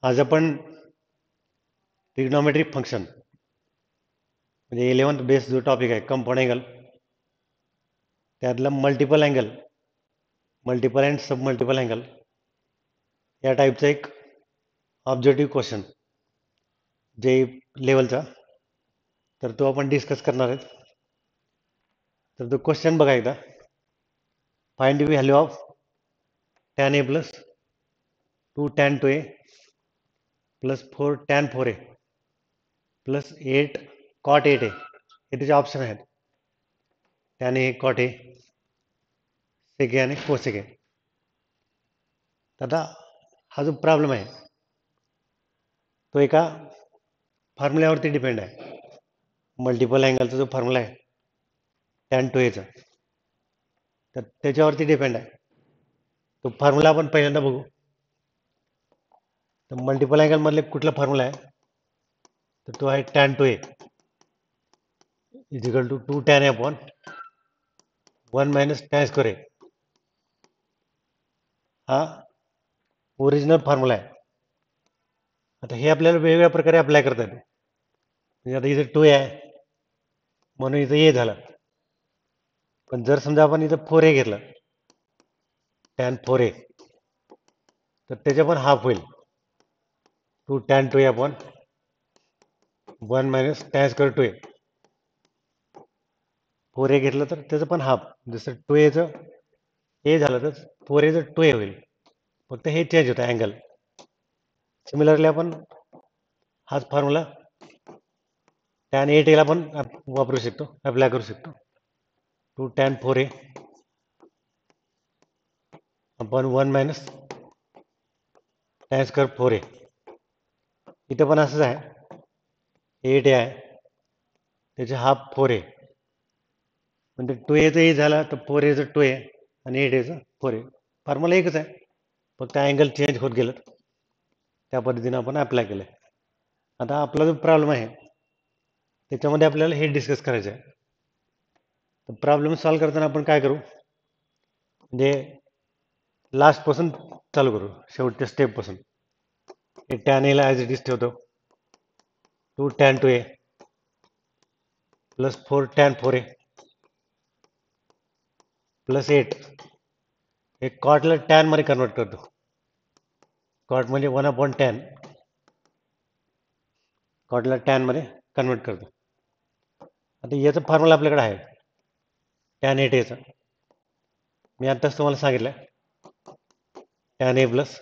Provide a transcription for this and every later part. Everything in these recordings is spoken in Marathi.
आज आपण ट्रिग्नोमेट्रिक फंक्शन म्हणजे 11th बेस जो टॉपिक आहे कंपाऊंड अँगल त्यातला multiple and sub multiple angle या टाईपचा एक ऑब्जेक्टिव्ह क्वेश्चन जे लेवलचा तर तो आपण डिस्कस करणार आहेत. तर तो क्वेश्चन बघा एकदा. Find the value of tan a plus 2 tan 2a plus 4 tan 4a plus 8 cot 8a हे त्याचे ऑप्शन आहेत. tan a cot a sec a आणि cosec a. आता हा जो प्रॉब्लेम आहे तो एका फॉर्म्युल्यावरती डिपेंड आहे. मल्टिपल अँगलचा जो फॉर्म्युला आहे tan 2a चा तर त्याच्यावरती डिपेंड आहे. तो फॉर्म्युला आपण पहिल्यांदा बघू. तर मल्टिपल अँगल मधले कुठला फॉर्म्युला आहे तर तो आहे tan 2a is equal to 2 tan a upon 1 minus tan square a. हा ओरिजिनल फॉर्म्युला आहे. आता हे आपल्याला वेगवेगळ्या प्रकारे अप्लाय करता येते. म्हणजे आता इथे 2a आहे म्हणून इथं a झालं. पण जर समजा आपण इथं 4a घेतलं tan 4a तर त्याच्या पण हाफ होईल 2 tan 2a upon 1 minus tan square 2a. 4a घेतलं तर त्याचं पण हाफ. जसं 2aचं a झालं तर 4aचं 2a होईल. फक्त हे चेंज होतं अँगल. सिमिलरली आपण हाच फॉर्म्युला tan 8a ला पण वापरू शकतो, अप्लाय करू शकतो. 2 tan 4a upon 1 minus tan square 4a. इथं पण असंच आहे. 8a आहे त्याचे हाफ 4a म्हणजे 2aचं a झाला तर 4aचं 2a आणि 8aचं 4a. फॉर्म्युला एकच आहे, फक्त अँगल चेंज होत गेलं. त्या पद्धतीनं आपण अप्लाय केलं. आता आपला जो प्रॉब्लेम आहे त्याच्यामध्ये आपल्याला हे डिस्कस करायचं आहे. तर प्रॉब्लेम सॉल्व्ह करताना आपण काय करू म्हणजे लास्टपासून चालू करू, शेवटच्या स्टेपपासून. हे tan a ला ॲज इट इज ठेवतो. 2 tan 2a plus 4 tan 4a plus 8 हे कॉटला टॅन मध्ये कन्वर्ट करतो. कॉट म्हणजे 1 अपॉन 10 कॉटला टॅन मध्ये कन्वर्ट करतो. आता याचं फॉर्म्युला आपल्याकडे आहे tan 8a चा. मी आताच तुम्हाला सांगितलं tan a plus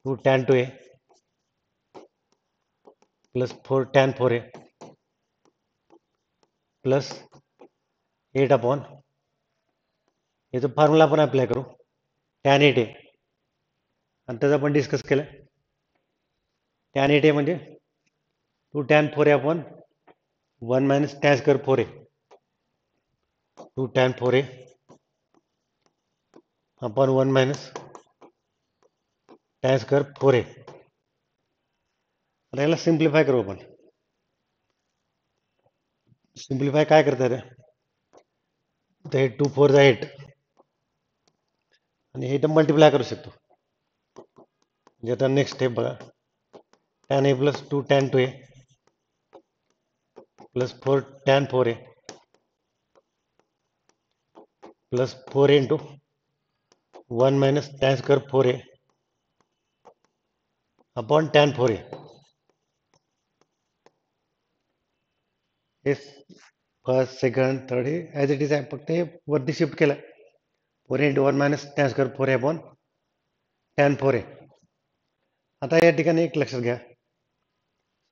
2 tan 2a plus 4 tan 4a plus 8 upon याचं फॉर्म्युला आपण अप्लाय करू tan 8a आणि त्याचं आपण डिस्कस केलं. tan 8a म्हणजे 2 tan 4a upon 1 minus tan square 4a. 2 tan 4a upon 1 minus tan square 4a. आता याला सिम्प्लिफाय करू आपण. सिम्प्लिफाय काय करता येते तर हे 2 4 8 आणि हे तर मल्टिप्लाय करू शकतो. म्हणजे आता नेक्स्ट स्टेप बघा. tan a plus 2 tan 2a plus 4 tan 4a plus 4 into 1 minus tan square 4a upon tan 4a. हे फर्स्ट सेकंड थर्ड हे ॲज इट इज आहे, फक्त हे वरती शिफ्ट केलं 4 into 1 minus tan square 4a upon tan 4a. आता या ठिकाणी एक लक्षात घ्या.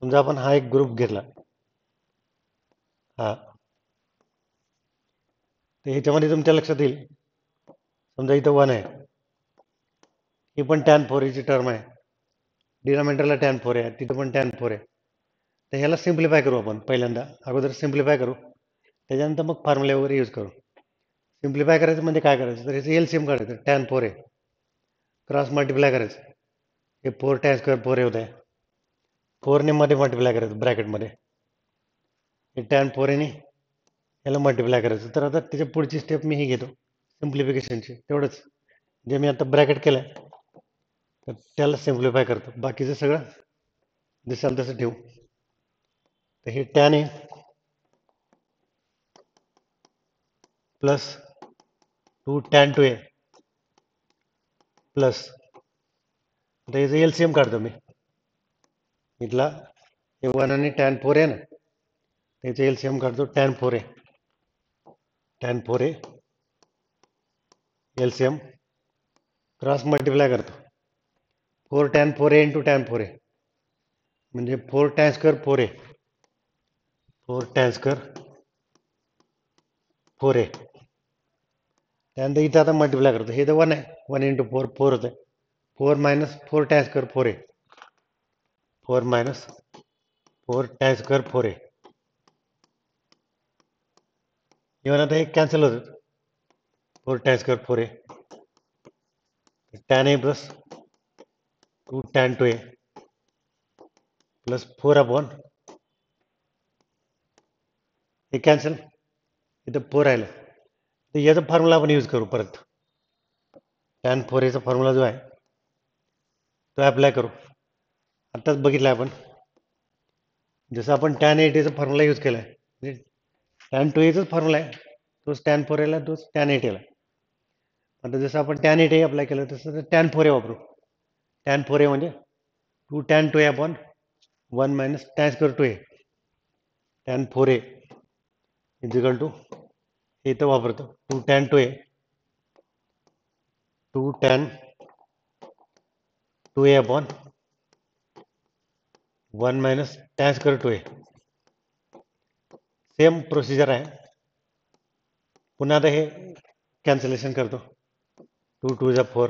समजा आपण हा एक ग्रुप घेतला हा, तर ह्याच्यामध्ये तुमच्या लक्षात येईल समजा इथं 1 आहे, ही पण tan 4a ची टर्म आहे. डिनॉमिनेटरला tan 4a आहे, तिथं पण tan 4a. तर ह्याला सिम्प्लिफाय करू आपण. पहिल्यांदा अगोदर सिम्प्लिफाय करू, त्याच्यानंतर मग फॉर्म्युला वगैरे यूज करू. सिम्प्लिफाय करायचं म्हणजे काय करायचं तर ह्याचं एलसीएम काढायचं. tan 4a क्रॉस मल्टिप्लाय करायचं, हे 4 tan स्क्वेअर 4a होत आहे. 4 ने मध्ये मल्टिप्लाय करायचं ब्रॅकेटमध्ये, हे tan 4a ने याला मल्टिप्लाय करायचं. तर आता त्याच्या पुढची स्टेप मी ही घेतो सिम्प्लिफिकेशनची. तेवढंच जे मी आता ब्रॅकेट केलं तर त्याला सिम्प्लिफाय करतो, बाकीचं सगळं दिसाल तसं ठेवू. तर हे tan A plus 2 tan 2a plus, आता याचं एलसीएम काढतो मी. इथला हे 1 आणि tan 4 आहे ना, त्याचं एलसीएम काढतो. tan 4a LCM cross multiply करतो. 4 tan 4a into tan 4a म्हणजे 4 tan² 4a 4 tan² 4a. त्यानंतर इथं आता मल्टिप्लाय करतो. हे तर 1 आहे, 1 इंटू 4 4 होतं. 4 - 4 tan² 4a 4 - 4 tan² 4a. Even आता हे कॅन्सल होतं. 4 tan² 4a tan a plus 2 tan 2a plus 4 हे कॅन्सल, इथं 4 राहिलं. तर याचा फॉर्म्युला आपण यूज करू परत. tan 4a चा फॉर्म्युला जो आहे तो अप्लाय करू. आत्ताच बघितलं आपण, जसं आपण tan 8a चा फॉर्म्युला यूज केला आहे, म्हणजे tan 2aचाच फॉर्म्युला आहे, तोच tan 4a ला, तोच tan 8a ला. आता जसं आपण tan 8a अप्लाय केलं तसं tan 4a वापरू. tan 4a म्हणजे 2 tan 2a 1 minus tan² 2a tan 4a इजिकल टू, इथं वापरतो 2 tan 2a 2 tan 2a 1 minus tan² 2a. Same procedure आहे. पुन्हा आता हे कॅन्सलेशन करतो. 2 2 जा 4,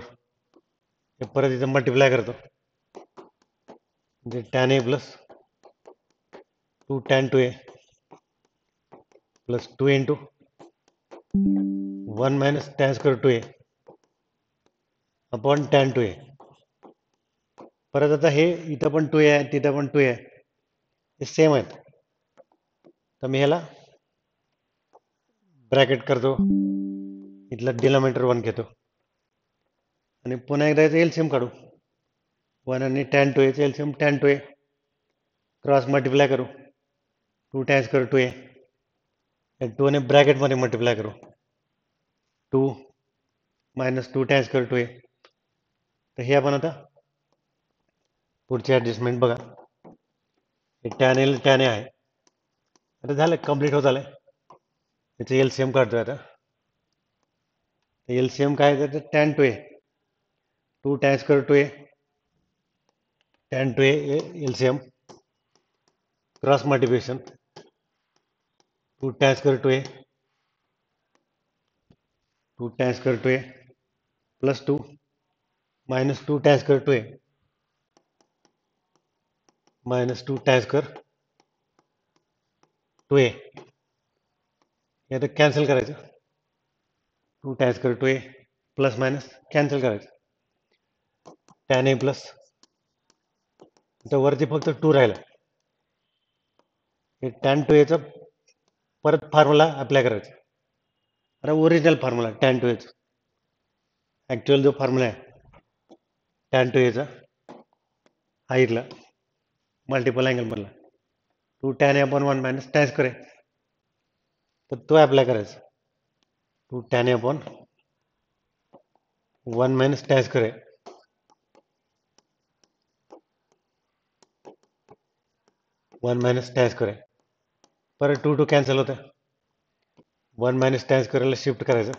हे परत इथं मल्टिप्लाय करतो, म्हणजे tan a plus 2 tan 2a plus 2 into 1 minus tan² 2a upon tan 2a. परत आता हे इथं पण 2a आहे, तिथं पण 2a आहे, हे सेम आहेत. तर मी ह्याला ब्रॅकेट करतो, इथला डिनॉमिनेटर 1 घेतो आणि पुन्हा एकदा याचं एलसीएम काढू. 1 आणि tan 2a चं LCM tan 2a cross multiply करू 2 tan² 2a, 2 ने ब्रॅकेटमध्ये मल्टिप्लाय करू 2 मायनस 2 tan² 2a. तर हे आपण आता पुढची ॲडजस्टमेंट बघा, हे tan a आहे. आता झालं, कम्प्लीट होत आलं. याचं एलसीएम काढतोय आता. एलसीएम काय आहे तर tan 2a 2 tan² 2a tan 2a LCM cross multiplication 2 tan² 2a 2 tan² 2a plus 2 minus 2 tan² 2a minus 2 tan² 2a. हे आता कॅन्सल करायचं. 2 tan² 2a plus minus cancel करायचं. tan a प्लस, तर वरती फक्त 2 राहिला. हे tan 2a चा परत फॉर्म्युला अप्लाय करायचा. आता ओरिजिनल फॉर्म्युला tan 2a चा, ॲक्च्युअल जो फॉर्म्युला आहे tan 2a चा, हा इथला मल्टिपल अँगलमधला 2 tan a upon 1 minus tan², तर तो अप्लाय करायचा. 2 tan a upon 1 minus tan², 1 minus tan². परत 2 2 कॅन्सल होतं, 1 मायनस tan² ला शिफ्ट करायचं.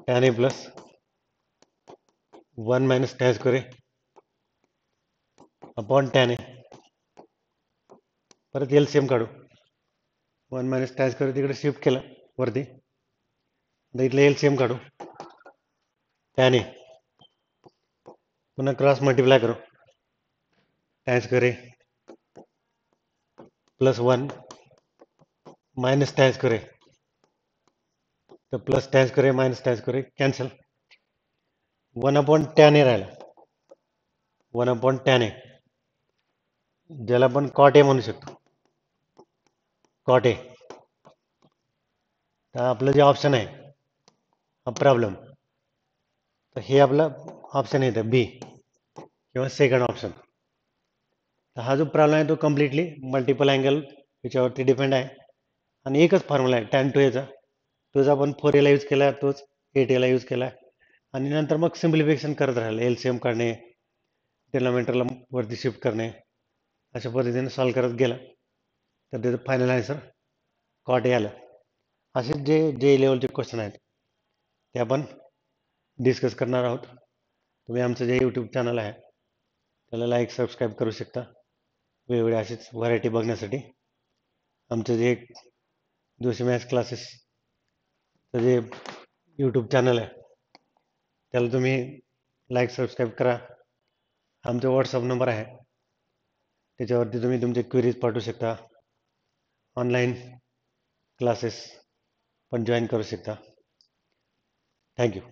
tan a plus 1 minus tan² upon tan a. परत एलसीएम काढू. 1 मायनस tan² तिकडे शिफ्ट केलं वरती, आता इथलं एलसीएम काढू. tan a पुन्हा क्रॉस मल्टिप्लाय करू. tan² प्लस 1 मायनस tan², तर plus tan² minus tan² cancel. 1 upon tan a राहिला, 1 अपॉन tan a, ज्याला आपण cot a म्हणू शकतो, cot a. तर आपलं जे ऑप्शन आहे हा प्रॉब्लेम, तर हे आपलं ऑप्शन येतं बी किंवा सेकंड ऑप्शन. तर हा जो प्रॉब्लेम आहे तो कम्प्लिटली मल्टिपल अँगल याच्यावरती डिपेंड आहे आणि एकच फॉर्म्युला आहे टॅन टू एचा, तोच आपण 4 एला यूज केला, तोच 8 एला यूज केला आणि नंतर मग सिम्प्लिफिकेशन करत राहिलं, एलसीएम काढणे, डिनॉमिनेटरला वरती शिफ्ट करणे, अशा पद्धतीने सॉल्व करत गेला तर त्याचं फायनल आन्सर कॉट हे आलं. असे जे जे लेवलचे क्वेश्चन आहेत ते आपण डिस्कस करणार आहोत. तुम्ही आमचं जे यूट्यूब चॅनल आहे त्याला लाईक सबस्क्राईब करू शकता वेगवेगळे असेच व्हरायटी बघण्यासाठी. आमचं जे जोशी मॅथ्स क्लासेसचं जे यूट्यूब चॅनल आहे त्याला तुम्ही लाईक सबस्क्राईब करा. आमचा व्हॉट्सअप नंबर आहे त्याच्यावरती तुम्ही तुमचे क्वेरीज पाठवू शकता, ऑनलाईन क्लासेस पण जॉईन करू शकता. थँक्यू.